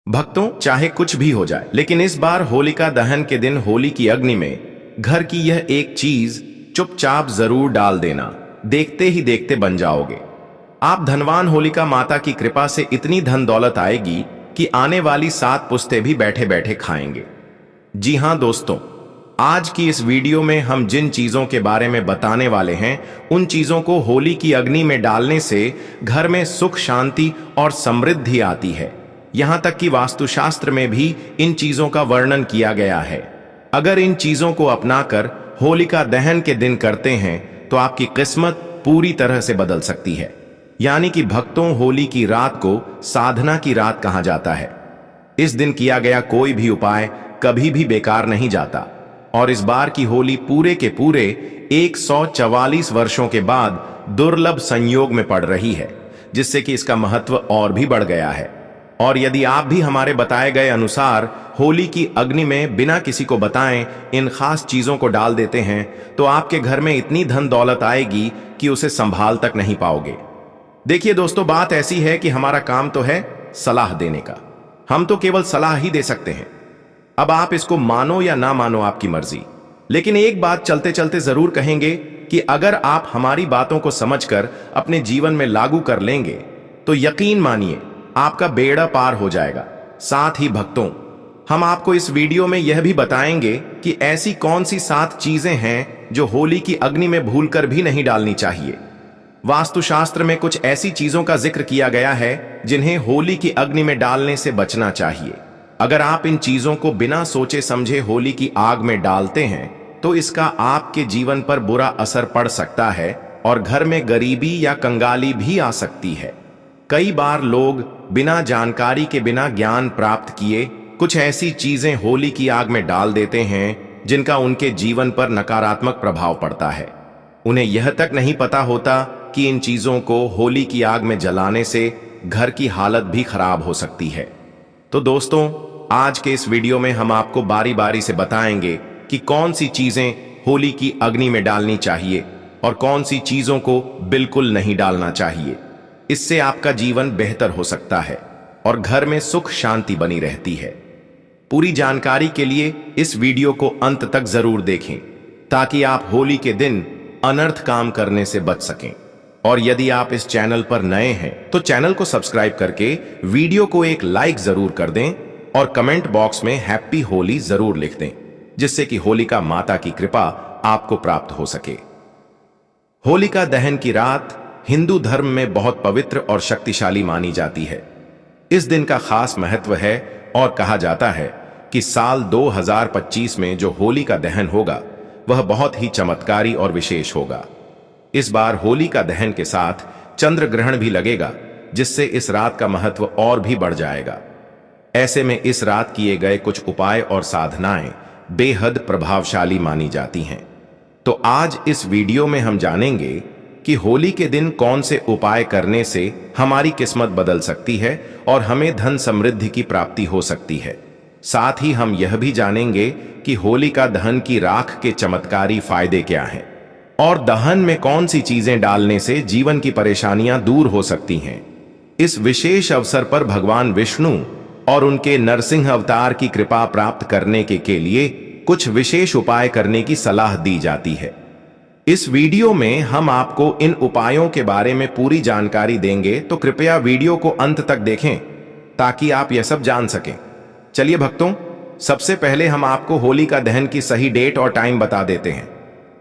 भक्तों, चाहे कुछ भी हो जाए, लेकिन इस बार होलिका दहन के दिन होली की अग्नि में घर की यह एक चीज चुपचाप जरूर डाल देना। देखते ही देखते बन जाओगे आप धनवान। होलिका माता की कृपा से इतनी धन दौलत आएगी कि आने वाली 7 पुश्ते भी बैठे बैठे खाएंगे। जी हां दोस्तों, आज की इस वीडियो में हम जिन चीजों के बारे में बताने वाले हैं, उन चीजों को होली की अग्नि में डालने से घर में सुख, शांति और समृद्धि आती है। यहां तक कि वास्तुशास्त्र में भी इन चीजों का वर्णन किया गया है। अगर इन चीजों को अपनाकर होलिका दहन के दिन करते हैं तो आपकी किस्मत पूरी तरह से बदल सकती है। यानी कि भक्तों, होली की रात को साधना की रात कहा जाता है। इस दिन किया गया कोई भी उपाय कभी भी बेकार नहीं जाता। और इस बार की होली पूरे के पूरे 144 वर्षों के बाद दुर्लभ संयोग में पड़ रही है, जिससे कि इसका महत्व और भी बढ़ गया है। और यदि आप भी हमारे बताए गए अनुसार होली की अग्नि में बिना किसी को बताएं इन खास चीजों को डाल देते हैं, तो आपके घर में इतनी धन दौलत आएगी कि उसे संभाल तक नहीं पाओगे। देखिए दोस्तों, बात ऐसी है कि हमारा काम तो है सलाह देने का। हम तो केवल सलाह ही दे सकते हैं। अब आप इसको मानो या ना मानो, आपकी मर्जी। लेकिन एक बात चलते चलते जरूर कहेंगे कि अगर आप हमारी बातों को समझकर अपने जीवन में लागू कर लेंगे तो यकीन मानिए आपका बेड़ा पार हो जाएगा। साथ ही भक्तों, हम आपको इस वीडियो में यह भी बताएंगे कि ऐसी कौन सी 7 चीजें हैं जो होली की अग्नि में भूलकर भी नहीं डालनी चाहिए। वास्तुशास्त्र में कुछ ऐसी चीजों का जिक्र किया गया है जिन्हें होली की अग्नि में डालने से बचना चाहिए। अगर आप इन चीजों को बिना सोचे समझे होली की आग में डालते हैं तो इसका आपके जीवन पर बुरा असर पड़ सकता है और घर में गरीबी या कंगाली भी आ सकती है। कई बार लोग बिना जानकारी के, बिना ज्ञान प्राप्त किए कुछ ऐसी चीजें होली की आग में डाल देते हैं जिनका उनके जीवन पर नकारात्मक प्रभाव पड़ता है। उन्हें यह तक नहीं पता होता कि इन चीजों को होली की आग में जलाने से घर की हालत भी खराब हो सकती है। तो दोस्तों, आज के इस वीडियो में हम आपको बारी बारी से बताएंगे कि कौन सी चीजें होली की अग्नि में डालनी चाहिए और कौन सी चीजों को बिल्कुल नहीं डालना चाहिए। इससे आपका जीवन बेहतर हो सकता है और घर में सुख शांति बनी रहती है। पूरी जानकारी के लिए इस वीडियो को अंत तक जरूर देखें ताकि आप होली के दिन अनर्थ काम करने से बच सकें। और यदि आप इस चैनल पर नए हैं तो चैनल को सब्सक्राइब करके वीडियो को एक लाइक जरूर कर दें और कमेंट बॉक्स में हैप्पी होली जरूर लिख दें, जिससे कि होलिका माता की कृपा आपको प्राप्त हो सके। होलिका दहन की रात हिंदू धर्म में बहुत पवित्र और शक्तिशाली मानी जाती है। इस दिन का खास महत्व है और कहा जाता है कि साल 2025 में जो होली का दहन होगा वह बहुत ही चमत्कारी और विशेष होगा। इस बार होली का दहन के साथ चंद्र ग्रहण भी लगेगा, जिससे इस रात का महत्व और भी बढ़ जाएगा। ऐसे में इस रात किए गए कुछ उपाय और साधनाएं बेहद प्रभावशाली मानी जाती हैं। तो आज इस वीडियो में हम जानेंगे कि होली के दिन कौन से उपाय करने से हमारी किस्मत बदल सकती है और हमें धन समृद्धि की प्राप्ति हो सकती है। साथ ही हम यह भी जानेंगे कि होलिका दहन की राख के चमत्कारी फायदे क्या हैं और दहन में कौन सी चीजें डालने से जीवन की परेशानियां दूर हो सकती हैं। इस विशेष अवसर पर भगवान विष्णु और उनके नरसिंह अवतार की कृपा प्राप्त करने के लिए कुछ विशेष उपाय करने की सलाह दी जाती है। इस वीडियो में हम आपको इन उपायों के बारे में पूरी जानकारी देंगे, तो कृपया वीडियो को अंत तक देखें ताकि आप यह सब जान सकें। चलिए भक्तों, सबसे पहले हम आपको होलिका दहन की सही डेट और टाइम बता देते हैं।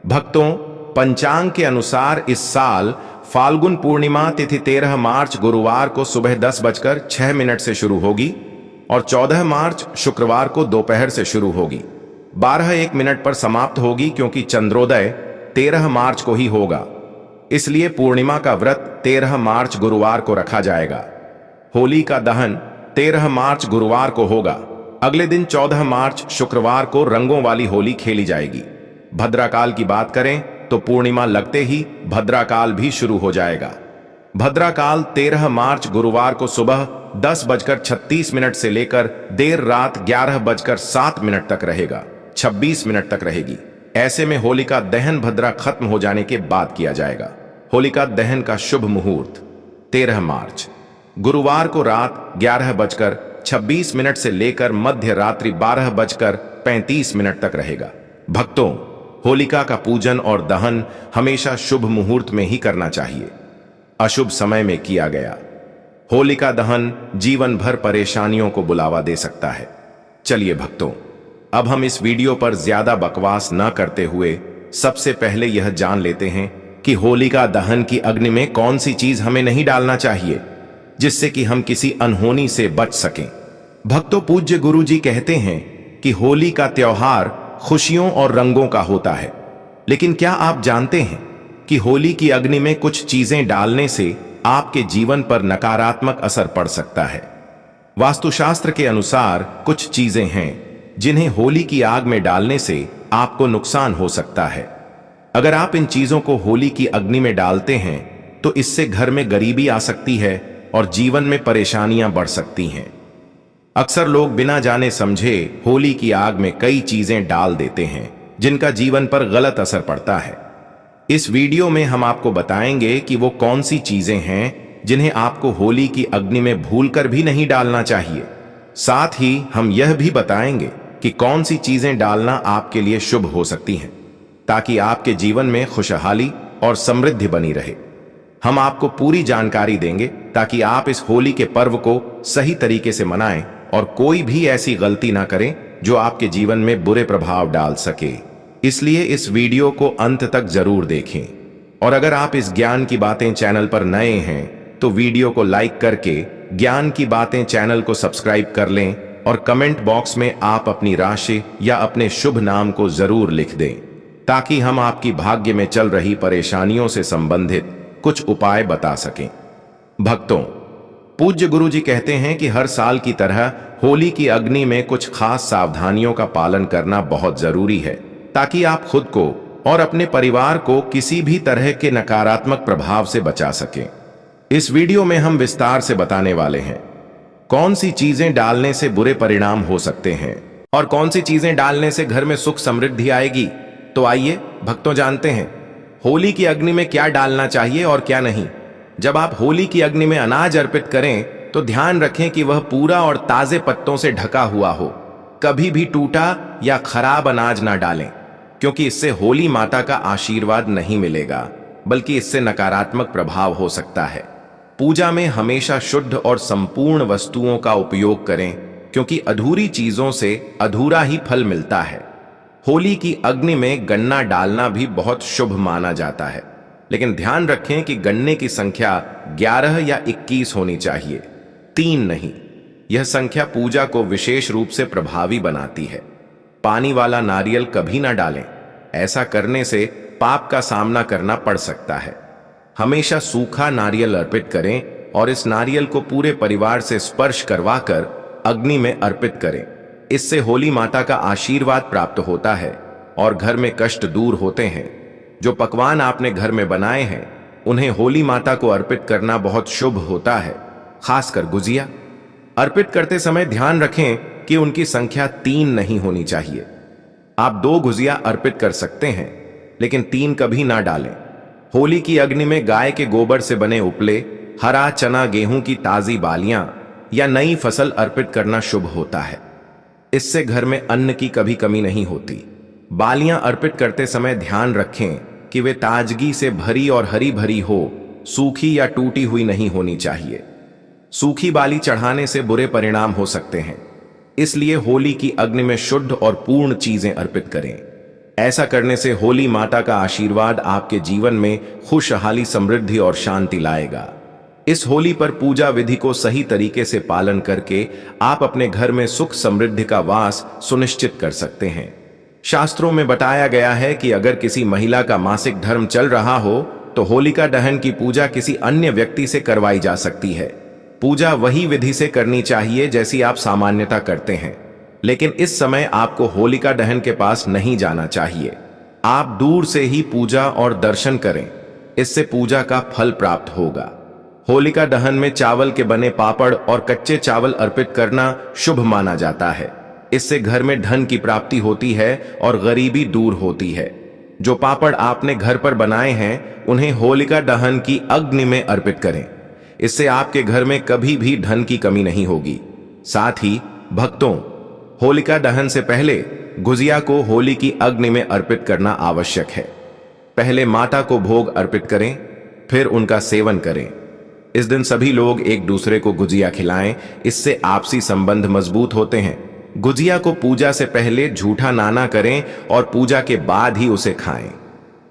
भक्तों, पंचांग के अनुसार इस साल फाल्गुन पूर्णिमा तिथि 13 मार्च गुरुवार को सुबह 10:06 से शुरू होगी और 14 मार्च शुक्रवार को दोपहर से शुरू होगी। 12:01 पर समाप्त होगी, क्योंकि चंद्रोदय 13 मार्च को ही होगा। इसलिए पूर्णिमा का व्रत 13 मार्च गुरुवार को रखा जाएगा। होली का दहन 13 मार्च गुरुवार को होगा। अगले दिन 14 मार्च शुक्रवार को रंगों वाली होली खेली जाएगी। भद्राकाल की बात करें तो पूर्णिमा लगते ही भद्राकाल भी शुरू हो जाएगा। भद्राकाल 13 मार्च गुरुवार को सुबह 10:36 से लेकर देर रात 11:07 तक रहेगा, 26 मिनट तक रहेगी। ऐसे में होलिका दहन भद्रा खत्म हो जाने के बाद किया जाएगा। होलिका दहन का शुभ मुहूर्त 13 मार्च गुरुवार को रात 11:56 26 मिनट से लेकर मध्य रात्रि 12:35 तक रहेगा। भक्तों, होलिका का पूजन और दहन हमेशा शुभ मुहूर्त में ही करना चाहिए। अशुभ समय में किया गया होलिका दहन जीवन भर परेशानियों को बुलावा दे सकता है। चलिए भक्तों, अब हम इस वीडियो पर ज्यादा बकवास न करते हुए सबसे पहले यह जान लेते हैं कि होलिका दहन की अग्नि में कौन सी चीज हमें नहीं डालना चाहिए, जिससे कि हम किसी अनहोनी से बच सकें। भक्तों, पूज्य गुरु जी कहते हैं कि होली का त्योहार खुशियों और रंगों का होता है, लेकिन क्या आप जानते हैं कि होली की अग्नि में कुछ चीजें डालने से आपके जीवन पर नकारात्मक असर पड़ सकता है। वास्तुशास्त्र के अनुसार कुछ चीजें हैं जिन्हें होली की आग में डालने से आपको नुकसान हो सकता है। अगर आप इन चीजों को होली की अग्नि में डालते हैं तो इससे घर में गरीबी आ सकती है और जीवन में परेशानियां बढ़ सकती हैं। अक्सर लोग बिना जाने समझे होली की आग में कई चीजें डाल देते हैं जिनका जीवन पर गलत असर पड़ता है। इस वीडियो में हम आपको बताएंगे कि वो कौन सी चीजें हैं जिन्हें आपको होली की अग्नि में भूलकर भी नहीं डालना चाहिए। साथ ही हम यह भी बताएंगे कि कौन सी चीजें डालना आपके लिए शुभ हो सकती हैं, ताकि आपके जीवन में खुशहाली और समृद्धि बनी रहे। हम आपको पूरी जानकारी देंगे ताकि आप इस होली के पर्व को सही तरीके से मनाएं और कोई भी ऐसी गलती ना करें जो आपके जीवन में बुरे प्रभाव डाल सके। इसलिए इस वीडियो को अंत तक जरूर देखें। और अगर आप इस ज्ञान की बातें चैनल पर नए हैं तो वीडियो को लाइक करके ज्ञान की बातें चैनल को सब्सक्राइब कर लें और कमेंट बॉक्स में आप अपनी राशि या अपने शुभ नाम को जरूर लिख दें, ताकि हम आपकी भाग्य में चल रही परेशानियों से संबंधित कुछ उपाय बता सकें। भक्तों, पूज्य गुरु जी कहते हैं कि हर साल की तरह होली की अग्नि में कुछ खास सावधानियों का पालन करना बहुत जरूरी है, ताकि आप खुद को और अपने परिवार को किसी भी तरह के नकारात्मक प्रभाव से बचा सकें। इस वीडियो में हम विस्तार से बताने वाले हैं कौन सी चीजें डालने से बुरे परिणाम हो सकते हैं और कौन सी चीजें डालने से घर में सुख समृद्धि आएगी। तो आइए भक्तों, जानते हैं होली की अग्नि में क्या डालना चाहिए और क्या नहीं। जब आप होली की अग्नि में अनाज अर्पित करें तो ध्यान रखें कि वह पूरा और ताजे पत्तों से ढका हुआ हो। कभी भी टूटा या खराब अनाज ना डालें, क्योंकि इससे होली माता का आशीर्वाद नहीं मिलेगा, बल्कि इससे नकारात्मक प्रभाव हो सकता है। पूजा में हमेशा शुद्ध और संपूर्ण वस्तुओं का उपयोग करें, क्योंकि अधूरी चीजों से अधूरा ही फल मिलता है। होली की अग्नि में गन्ना डालना भी बहुत शुभ माना जाता है, लेकिन ध्यान रखें कि गन्ने की संख्या 11 या 21 होनी चाहिए, 3 नहीं। यह संख्या पूजा को विशेष रूप से प्रभावी बनाती है। पानी वाला नारियल कभी ना डालें, ऐसा करने से पाप का सामना करना पड़ सकता है। हमेशा सूखा नारियल अर्पित करें और इस नारियल को पूरे परिवार से स्पर्श करवाकर अग्नि में अर्पित करें। इससे होली माता का आशीर्वाद प्राप्त होता है और घर में कष्ट दूर होते हैं। जो पकवान आपने घर में बनाए हैं उन्हें होली माता को अर्पित करना बहुत शुभ होता है, खासकर गुजिया। अर्पित करते समय ध्यान रखें कि उनकी संख्या 3 नहीं होनी चाहिए। आप 2 गुजिया अर्पित कर सकते हैं, लेकिन 3 कभी ना डालें। होली की अग्नि में गाय के गोबर से बने उपले, हरा चना, गेहूं की ताजी बालियां या नई फसल अर्पित करना शुभ होता है। इससे घर में अन्न की कभी कमी नहीं होती। बालियां अर्पित करते समय ध्यान रखें कि वे ताजगी से भरी और हरी भरी हो, सूखी या टूटी हुई नहीं होनी चाहिए। सूखी बाली चढ़ाने से बुरे परिणाम हो सकते हैं, इसलिए होली की अग्नि में शुद्ध और पूर्ण चीजें अर्पित करें। ऐसा करने से होली माता का आशीर्वाद आपके जीवन में खुशहाली, समृद्धि और शांति लाएगा। इस होली पर पूजा विधि को सही तरीके से पालन करके आप अपने घर में सुख समृद्धि का वास सुनिश्चित कर सकते हैं। शास्त्रों में बताया गया है कि अगर किसी महिला का मासिक धर्म चल रहा हो तो होलिका दहन की पूजा किसी अन्य व्यक्ति से करवाई जा सकती है। पूजा वही विधि से करनी चाहिए जैसी आप सामान्यता करते हैं, लेकिन इस समय आपको होलिका दहन के पास नहीं जाना चाहिए। आप दूर से ही पूजा और दर्शन करें, इससे पूजा का फल प्राप्त होगा। होलिका दहन में चावल के बने पापड़ और कच्चे चावल अर्पित करना शुभ माना जाता है। इससे घर में धन की प्राप्ति होती है और गरीबी दूर होती है। जो पापड़ आपने घर पर बनाए हैं उन्हें होलिका दहन की अग्नि में अर्पित करें। इससे आपके घर में कभी भी धन की कमी नहीं होगी। साथ ही भक्तों, होलिका दहन से पहले गुजिया को होली की अग्नि में अर्पित करना आवश्यक है। पहले माता को भोग अर्पित करें, फिर उनका सेवन करें। इस दिन सभी लोग एक दूसरे को गुजिया खिलाएं, इससे आपसी संबंध मजबूत होते हैं। गुजिया को पूजा से पहले झूठा नाना करें और पूजा के बाद ही उसे खाएं।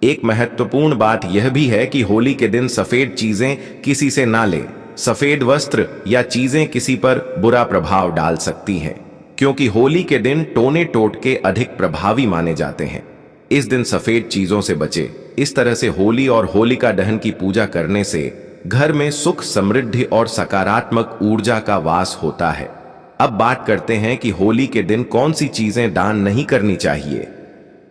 एक महत्वपूर्ण बात यह भी है कि होली के दिन सफेद चीजें किसी से ना लें। सफेद वस्त्र या चीजें किसी पर बुरा प्रभाव डाल सकती हैं, क्योंकि होली के दिन टोने टोटके अधिक प्रभावी माने जाते हैं। इस दिन सफेद चीजों से बचे। इस तरह से होली और होलिका दहन की पूजा करने से घर में सुख, समृद्धि और सकारात्मक ऊर्जा का वास होता है। अब बात करते हैं कि होली के दिन कौन सी चीजें दान नहीं करनी चाहिए।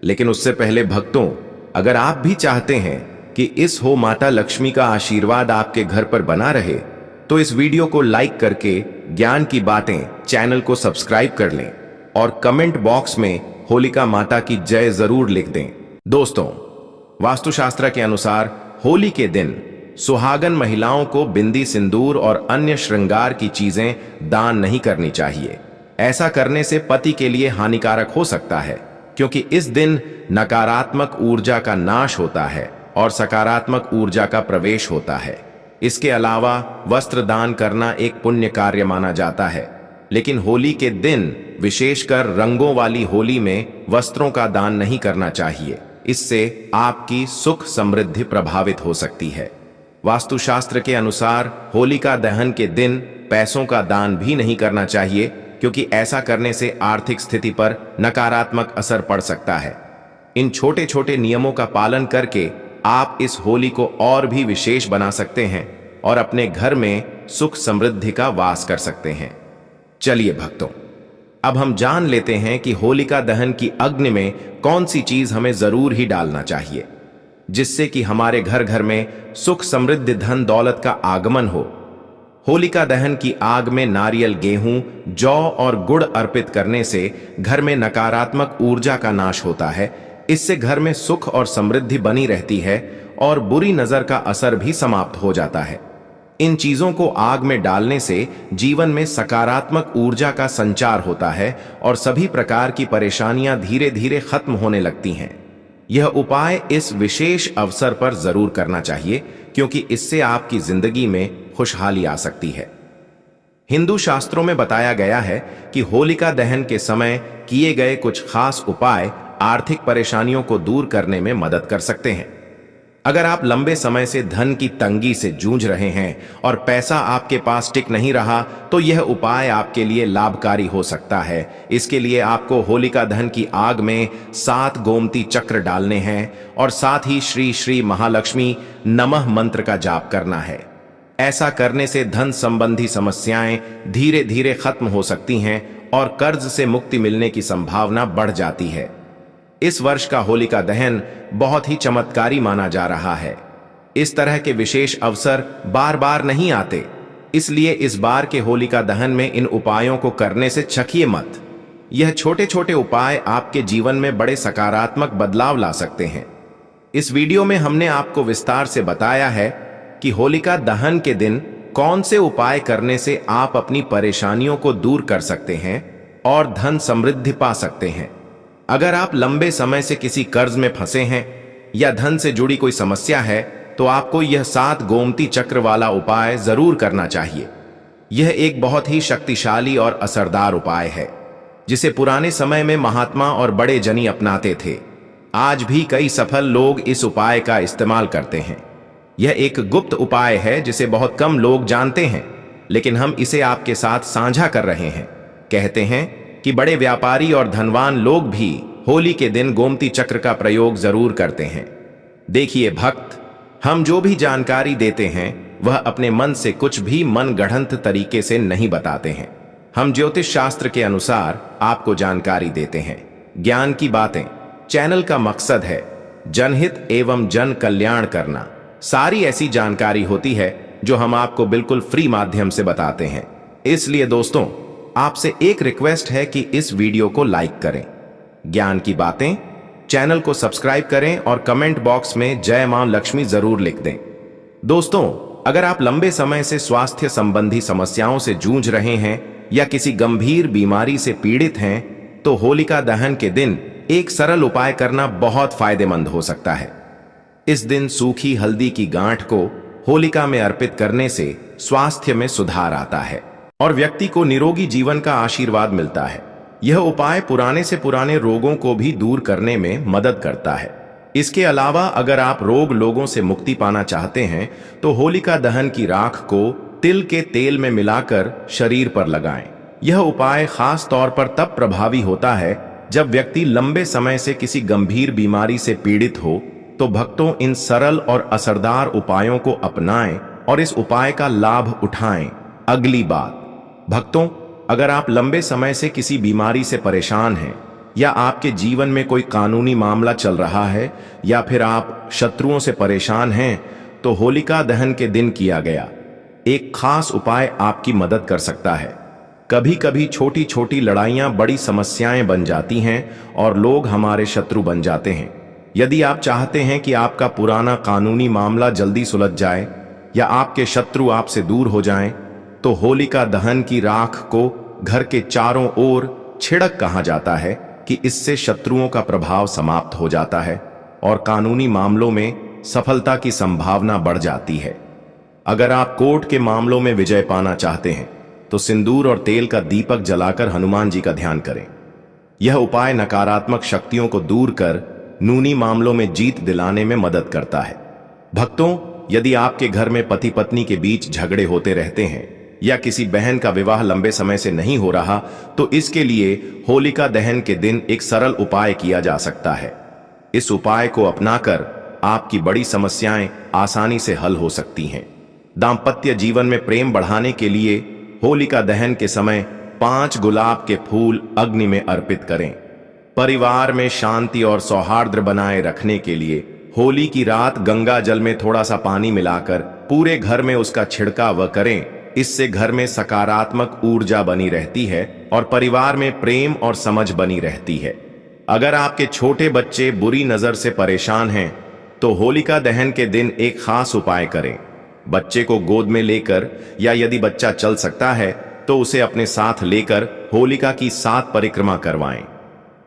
लेकिन उससे पहले भक्तों, अगर आप भी चाहते हैं कि इस हो माता लक्ष्मी का आशीर्वाद आपके घर पर बना रहे, तो इस वीडियो को लाइक करके ज्ञान की बातें चैनल को सब्सक्राइब कर लें और कमेंट बॉक्स में होलिका माता की जय जरूर लिख दें। दोस्तों, वास्तुशास्त्र के अनुसार होली के दिन सुहागन महिलाओं को बिंदी, सिंदूर और अन्य श्रृंगार की चीजें दान नहीं करनी चाहिए। ऐसा करने से पति के लिए हानिकारक हो सकता है, क्योंकि इस दिन नकारात्मक ऊर्जा का नाश होता है और सकारात्मक ऊर्जा का प्रवेश होता है। इसके अलावा वस्त्र दान करना एक पुण्य कार्य माना जाता है, लेकिन होली के दिन, विशेषकर रंगों वाली होली में, वस्त्रों का दान नहीं करना चाहिए। इससे आपकी सुख समृद्धि प्रभावित हो सकती है। वास्तुशास्त्र के अनुसार होलिका दहन के दिन पैसों का दान भी नहीं करना चाहिए, क्योंकि ऐसा करने से आर्थिक स्थिति पर नकारात्मक असर पड़ सकता है। इन छोटे छोटे नियमों का पालन करके आप इस होली को और भी विशेष बना सकते हैं और अपने घर में सुख समृद्धि का वास कर सकते हैं। चलिए भक्तों, अब हम जान लेते हैं कि होलिका दहन की अग्नि में कौन सी चीज हमें जरूर ही डालना चाहिए, जिससे कि हमारे घर घर में सुख, समृद्धि, धन दौलत का आगमन हो। होलिका दहन की आग में नारियल, गेहूं, जौ और गुड़ अर्पित करने से घर में नकारात्मक ऊर्जा का नाश होता है। इससे घर में सुख और समृद्धि बनी रहती है और बुरी नजर का असर भी समाप्त हो जाता है। इन चीजों को आग में डालने से जीवन में सकारात्मक ऊर्जा का संचार होता है और सभी प्रकार की परेशानियां धीरे धीरे खत्म होने लगती हैं। यह उपाय इस विशेष अवसर पर जरूर करना चाहिए, क्योंकि इससे आपकी जिंदगी में खुशहाली आ सकती है। हिंदू शास्त्रों में बताया गया है कि होलिका दहन के समय किए गए कुछ खास उपाय आर्थिक परेशानियों को दूर करने में मदद कर सकते हैं। अगर आप लंबे समय से धन की तंगी से जूझ रहे हैं और पैसा आपके पास टिक नहीं रहा, तो यह उपाय आपके लिए लाभकारी हो सकता है। इसके लिए आपको होलिका दहन की आग में 7 गोमती चक्र डालने हैं और साथ ही श्री श्री महालक्ष्मी नमः मंत्र का जाप करना है। ऐसा करने से धन संबंधी समस्याएं धीरे धीरे खत्म हो सकती हैं और कर्ज से मुक्ति मिलने की संभावना बढ़ जाती है। इस वर्ष का होलिका दहन बहुत ही चमत्कारी माना जा रहा है। इस तरह के विशेष अवसर बार बार नहीं आते, इसलिए इस बार के होलिका दहन में इन उपायों को करने से चखिए मत। यह छोटे छोटे उपाय आपके जीवन में बड़े सकारात्मक बदलाव ला सकते हैं। इस वीडियो में हमने आपको विस्तार से बताया है कि होलिका दहन के दिन कौन से उपाय करने से आप अपनी परेशानियों को दूर कर सकते हैं और धन समृद्धि पा सकते हैं। अगर आप लंबे समय से किसी कर्ज में फंसे हैं या धन से जुड़ी कोई समस्या है, तो आपको यह 7 गोमती चक्र वाला उपाय जरूर करना चाहिए। यह एक बहुत ही शक्तिशाली और असरदार उपाय है, जिसे पुराने समय में महात्मा और बड़े जनी अपनाते थे। आज भी कई सफल लोग इस उपाय का इस्तेमाल करते हैं। यह एक गुप्त उपाय है जिसे बहुत कम लोग जानते हैं, लेकिन हम इसे आपके साथ साझा कर रहे हैं। कहते हैं कि बड़े व्यापारी और धनवान लोग भी होली के दिन गोमती चक्र का प्रयोग जरूर करते हैं। देखिए भक्त, हम जो भी जानकारी देते हैं वह अपने मन से कुछ भी मनगढ़ंत तरीके से नहीं बताते हैं। हम ज्योतिष शास्त्र के अनुसार आपको जानकारी देते हैं। ज्ञान की बातें चैनल का मकसद है जनहित एवं जन कल्याण करना। सारी ऐसी जानकारी होती है जो हम आपको बिल्कुल फ्री माध्यम से बताते हैं। इसलिए दोस्तों, आपसे एक रिक्वेस्ट है कि इस वीडियो को लाइक करें, ज्ञान की बातें चैनल को सब्सक्राइब करें और कमेंट बॉक्स में जय मां लक्ष्मी जरूर लिख दें। दोस्तों, अगर आप लंबे समय से स्वास्थ्य संबंधी समस्याओं से जूझ रहे हैं या किसी गंभीर बीमारी से पीड़ित हैं तो होलिका दहन के दिन एक सरल उपाय करना बहुत फायदेमंद हो सकता है। इस दिन सूखी हल्दी की गांठ को होलिका में अर्पित करने से स्वास्थ्य में सुधार आता है और व्यक्ति को निरोगी जीवन का आशीर्वाद मिलता है। यह उपाय पुराने से पुराने रोगों को भी दूर करने में मदद करता है। इसके अलावा अगर आप लोगों से मुक्ति पाना चाहते हैं तो होलिका दहन की राख को तिल के तेल में मिलाकर शरीर पर लगाएं। यह उपाय खास तौर पर तब प्रभावी होता है जब व्यक्ति लंबे समय से किसी गंभीर बीमारी से पीड़ित हो। तो भक्तों, इन सरल और असरदार उपायों को अपनाएं और इस उपाय का लाभ उठाएं। अगली बात, भक्तों, अगर आप लंबे समय से किसी बीमारी से परेशान हैं या आपके जीवन में कोई कानूनी मामला चल रहा है या फिर आप शत्रुओं से परेशान हैं, तो होलिका दहन के दिन किया गया एक खास उपाय आपकी मदद कर सकता है। कभी कभी छोटी छोटी लड़ाइयां बड़ी समस्याएं बन जाती हैं और लोग हमारे शत्रु बन जाते हैं। यदि आप चाहते हैं कि आपका पुराना कानूनी मामला जल्दी सुलझ जाए या आपके शत्रु आपसे दूर हो जाएं, तो होलिका दहन की राख को घर के चारों ओर छिड़क कहा जाता है कि इससे शत्रुओं का प्रभाव समाप्त हो जाता है और कानूनी मामलों में सफलता की संभावना बढ़ जाती है। अगर आप कोर्ट के मामलों में विजय पाना चाहते हैं तो सिंदूर और तेल का दीपक जलाकर हनुमान जी का ध्यान करें। यह उपाय नकारात्मक शक्तियों को दूर कर कानूनी मामलों में जीत दिलाने में मदद करता है। भक्तों, यदि आपके घर में पति पत्नी के बीच झगड़े होते रहते हैं या किसी बहन का विवाह लंबे समय से नहीं हो रहा, तो इसके लिए होलिका दहन के दिन एक सरल उपाय किया जा सकता है। इस उपाय को अपनाकर आपकी बड़ी समस्याएं आसानी से हल हो सकती हैं। दाम्पत्य जीवन में प्रेम बढ़ाने के लिए होलिका दहन के समय 5 गुलाब के फूल अग्नि में अर्पित करें। परिवार में शांति और सौहार्द बनाए रखने के लिए होली की रात गंगा जल में थोड़ा सा पानी मिलाकर पूरे घर में उसका छिड़काव करें। इससे घर में सकारात्मक ऊर्जा बनी रहती है और परिवार में प्रेम और समझ बनी रहती है। अगर आपके छोटे बच्चे बुरी नजर से परेशान हैं तो होलिका दहन के दिन एक खास उपाय करें। बच्चे को गोद में लेकर या यदि बच्चा चल सकता है तो उसे अपने साथ लेकर होलिका की 7 परिक्रमा करवाएं।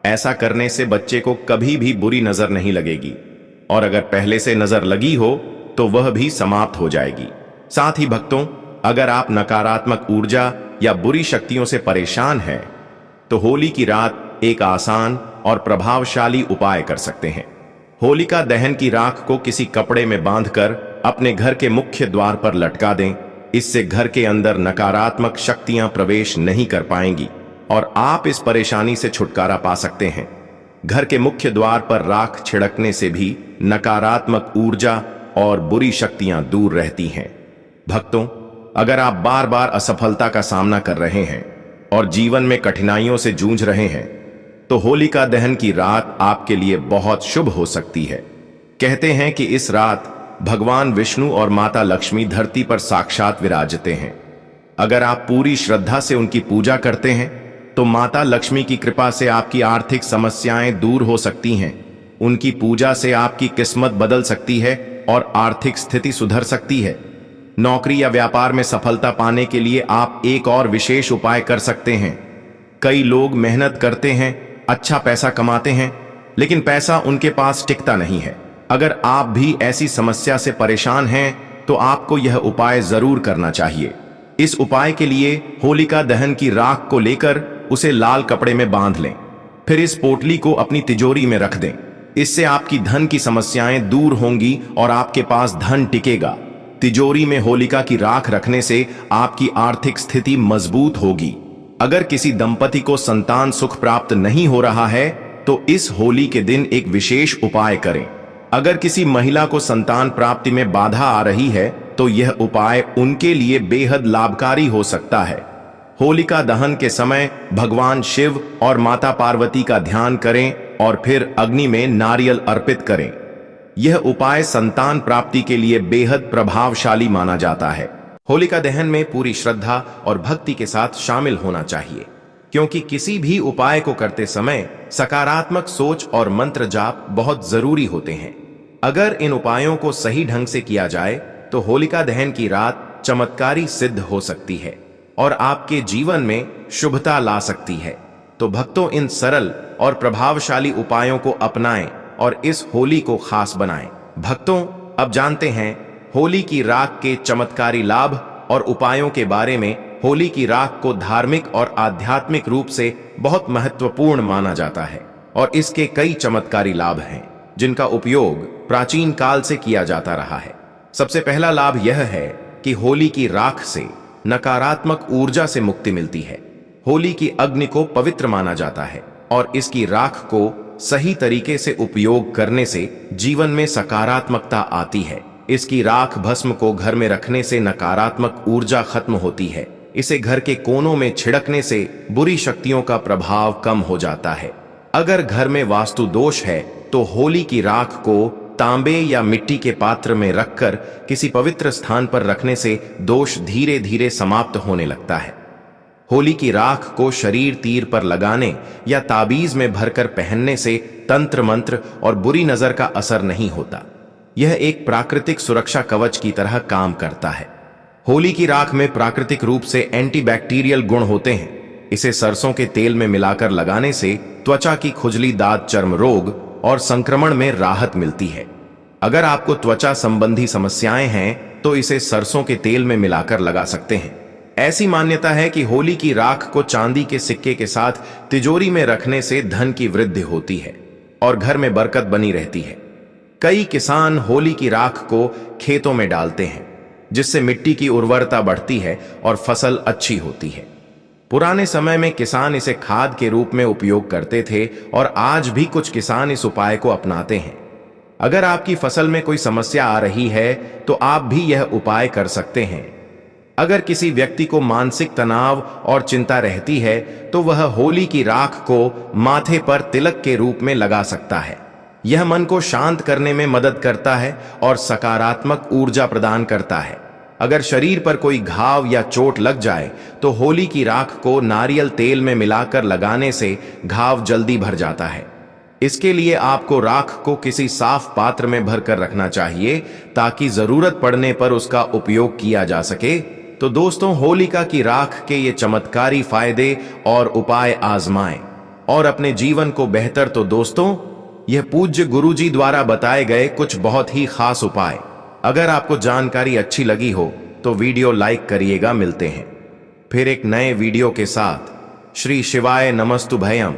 ऐसा करने से बच्चे को कभी भी बुरी नजर नहीं लगेगी और अगर पहले से नजर लगी हो तो वह भी समाप्त हो जाएगी। साथ ही भक्तों, अगर आप नकारात्मक ऊर्जा या बुरी शक्तियों से परेशान हैं तो होली की रात एक आसान और प्रभावशाली उपाय कर सकते हैं। होलिका दहन की राख को किसी कपड़े में बांधकर अपने घर के मुख्य द्वार पर लटका दें। इससे घर के अंदर नकारात्मक शक्तियां प्रवेश नहीं कर पाएंगी और आप इस परेशानी से छुटकारा पा सकते हैं। घर के मुख्य द्वार पर राख छिड़कने से भी नकारात्मक ऊर्जा और बुरी शक्तियां दूर रहती हैं। भक्तों, अगर आप बार बार असफलता का सामना कर रहे हैं और जीवन में कठिनाइयों से जूझ रहे हैं तो होलिका दहन की रात आपके लिए बहुत शुभ हो सकती है। कहते हैं कि इस रात भगवान विष्णु और माता लक्ष्मी धरती पर साक्षात विराजते हैं। अगर आप पूरी श्रद्धा से उनकी पूजा करते हैं तो माता लक्ष्मी की कृपा से आपकी आर्थिक समस्याएं दूर हो सकती हैं। उनकी पूजा से आपकी किस्मत बदल सकती है और आर्थिक स्थिति सुधर सकती है। नौकरी या व्यापार में सफलता पाने के लिए आप एक और विशेष उपाय कर सकते हैं। कई लोग मेहनत करते हैं, अच्छा पैसा कमाते हैं, लेकिन पैसा उनके पास टिकता नहीं है। अगर आप भी ऐसी समस्या से परेशान हैं तो आपको यह उपाय जरूर करना चाहिए। इस उपाय के लिए होलिका दहन की राख को लेकर उसे लाल कपड़े में बांध लें। फिर इस पोटली को अपनी तिजोरी में रख दें। इससे आपकी धन की समस्याएं दूर होंगी और आपके पास धन टिकेगा। तिजोरी में होलिका की राख रखने से आपकी आर्थिक स्थिति मजबूत होगी। अगर किसी दंपति को संतान सुख प्राप्त नहीं हो रहा है तो इस होली के दिन एक विशेष उपाय करें। अगर किसी महिला को संतान प्राप्ति में बाधा आ रही है तो यह उपाय उनके लिए बेहद लाभकारी हो सकता है। होलिका दहन के समय भगवान शिव और माता पार्वती का ध्यान करें और फिर अग्नि में नारियल अर्पित करें। यह उपाय संतान प्राप्ति के लिए बेहद प्रभावशाली माना जाता है। होलिका दहन में पूरी श्रद्धा और भक्ति के साथ शामिल होना चाहिए, क्योंकि किसी भी उपाय को करते समय सकारात्मक सोच और मंत्र जाप बहुत जरूरी होते हैं। अगर इन उपायों को सही ढंग से किया जाए तो होलिका दहन की रात चमत्कारी सिद्ध हो सकती है और आपके जीवन में शुभता ला सकती है। तो भक्तों, इन सरल और प्रभावशाली उपायों को अपनाएं और इस होली को खास बनाएं। भक्तों, अब जानते हैं होली की राख के चमत्कारी लाभ और उपायों के बारे में। होली की राख को धार्मिक और आध्यात्मिक रूप से बहुत महत्वपूर्ण माना जाता है और इसके कई चमत्कारी लाभ हैं जिनका उपयोग प्राचीन काल से किया जाता रहा है। सबसे पहला लाभ यह है कि होली की राख से नकारात्मक ऊर्जा से मुक्ति मिलती है। होली की अग्नि को पवित्र माना जाता है और इसकी राख को सही तरीके से उपयोग करने से जीवन में सकारात्मकता आती है। इसकी राख भस्म को घर में रखने से नकारात्मक ऊर्जा खत्म होती है। इसे घर के कोनों में छिड़कने से बुरी शक्तियों का प्रभाव कम हो जाता है। अगर घर में वास्तु दोष है तो होली की राख को तांबे या मिट्टी के पात्र में रखकर किसी पवित्र स्थान पर रखने से दोष धीरे धीरे समाप्त होने लगता है। होली की राख को शरीर तीर पर लगाने या ताबीज में भरकर पहनने से तंत्र मंत्र और बुरी नजर का असर नहीं होता। यह एक प्राकृतिक सुरक्षा कवच की तरह काम करता है। होली की राख में प्राकृतिक रूप से एंटीबैक्टीरियल गुण होते हैं। इसे सरसों के तेल में मिलाकर लगाने से त्वचा की खुजली, दाद, चर्म रोग और संक्रमण में राहत मिलती है। अगर आपको त्वचा संबंधी समस्याएं हैं तो इसे सरसों के तेल में मिलाकर लगा सकते हैं। ऐसी मान्यता है कि होली की राख को चांदी के सिक्के के साथ तिजोरी में रखने से धन की वृद्धि होती है और घर में बरकत बनी रहती है। कई किसान होली की राख को खेतों में डालते हैं जिससे मिट्टी की उर्वरता बढ़ती है और फसल अच्छी होती है। पुराने समय में किसान इसे खाद के रूप में उपयोग करते थे और आज भी कुछ किसान इस उपाय को अपनाते हैं। अगर आपकी फसल में कोई समस्या आ रही है तो आप भी यह उपाय कर सकते हैं। अगर किसी व्यक्ति को मानसिक तनाव और चिंता रहती है तो वह होली की राख को माथे पर तिलक के रूप में लगा सकता है। यह मन को शांत करने में मदद करता है और सकारात्मक ऊर्जा प्रदान करता है। अगर शरीर पर कोई घाव या चोट लग जाए तो होली की राख को नारियल तेल में मिलाकर लगाने से घाव जल्दी भर जाता है। इसके लिए आपको राख को किसी साफ पात्र में भरकर रखना चाहिए ताकि जरूरत पड़ने पर उसका उपयोग किया जा सके। तो दोस्तों, होलिका की राख के ये चमत्कारी फायदे और उपाय आजमाएं और अपने जीवन को बेहतर। तो दोस्तों, यह पूज्य गुरुजी द्वारा बताए गए कुछ बहुत ही खास उपाय। अगर आपको जानकारी अच्छी लगी हो तो वीडियो लाइक करिएगा। मिलते हैं फिर एक नए वीडियो के साथ। श्री शिवाय नमस्तु भयम।